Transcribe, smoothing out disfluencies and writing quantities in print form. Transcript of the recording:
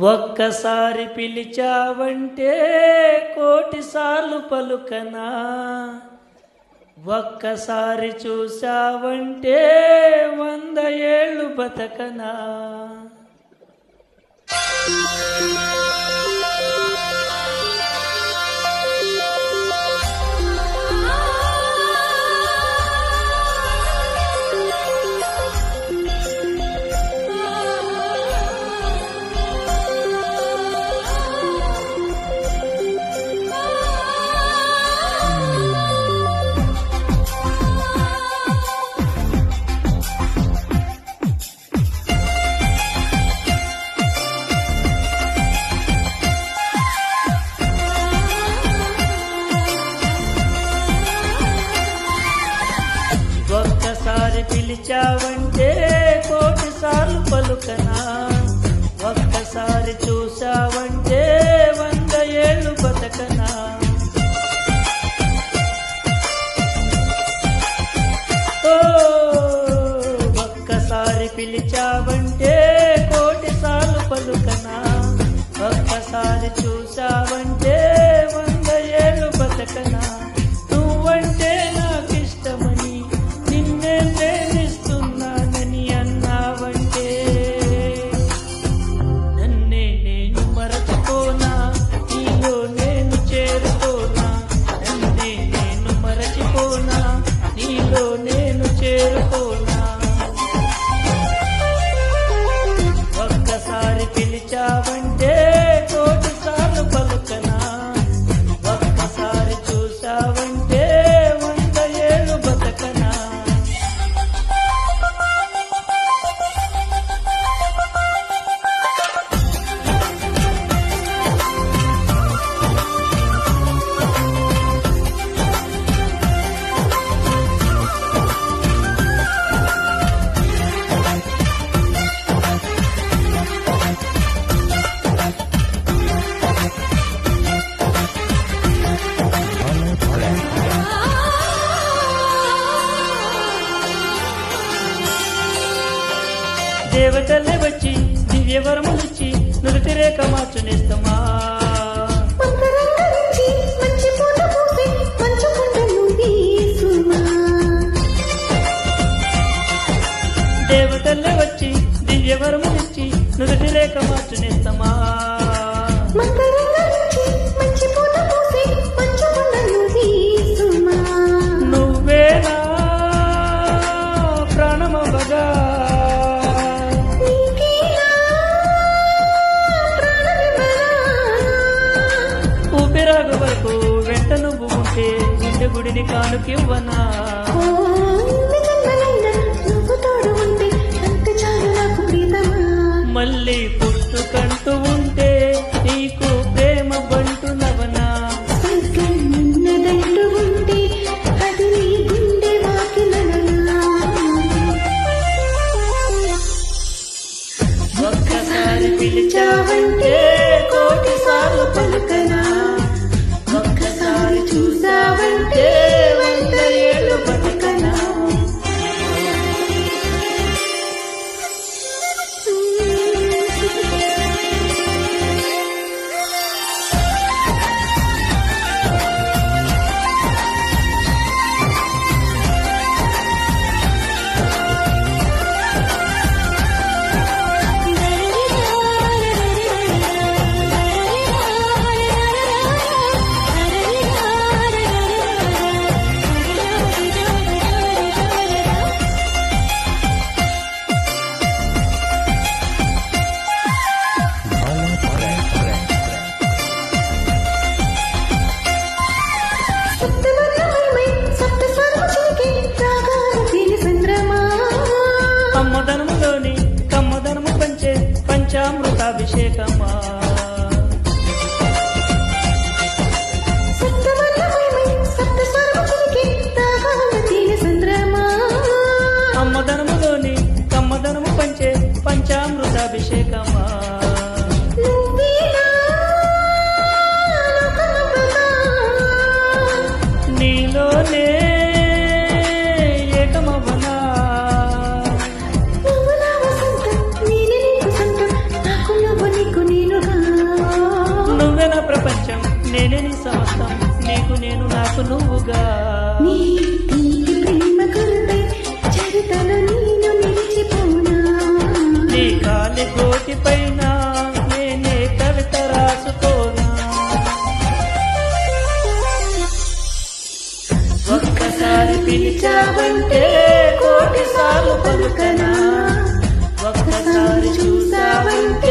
ఒక్కసారి పిలిచావంటే కోటిసార్లు పలుకనా, ఒక్కసారి చూసావంటే 100 ఏళ్ళు బతకనా. ఒక్కసారి పిలిచావంటే కోటిసార్లు పలుకనా, ఒక్కసారి చూసావంటే 100 ఏళ్ళు బతకనా. ఒక్కసారి పిలిచావంటే కోటిసార్లు పలుకనా, ఒక్కసారి చూసావంటే 100 ఏళ్ళు బతకనా. నువ్వంటే నాకిష్టమని నిన్నే ప్రేమిస్తున్నానని అన్నావంటే నన్నే నేను మరచిపోనా, నీలో నేను చేరుకోనా. నన్నే నేను మరచిపోనా, నీలో నేను చేరుకోనా. ఒక్కసారి పిలిచావంటే కోటిసార్లు పలుకనా, ఒక్కసారి చూసావంటే 100 ఏళ్ళు బతకనా. దేవతల్లే వచ్చి దివ్యవరములిచ్చి నుదుటి రేఖ మార్చునేస్తమా. దేవతల్లే వచ్చి దివ్యవరములిచ్చి నుదుటి రేఖ మార్చునేస్తమా. నువ్వేనా ప్రాణమవగా ఊపిరాగు వరకు వెంట నువ్వు ఉంటే గుండె గుడిని కానుకివ్వనా. మళ్ళీ పుట్టుకంటూ ఉంటే నీకు ప్రేమ బంటు నవనా. ఒక్కసారి పిలిచావంటే కోటిసార్లు పలుకనా, ఒక్కసారి చూసావంటే 100 ఏళ్ళు బతకనా. కమ్మదనములోని కమ్మదనము పంచే పంచామృతాభిషేకమా. కమ్మదనములోని కమ్మదనము పంచే పంచామృతాభిషేకమా. నీలోనే ఏకమవనా. నీకు నీకు నీకు నాకు నువ్వుగా నీ తీపి ప్రేమ గురువై చరితలో నేను నిలిచిపోనా నీ కాలి కోటి పైన నేనే కవిత రాసుకోనా ఒక్కసారి పిలిచావంటే కోటి సార్లు పలుకనా ఒక్కసారి చూసావంటే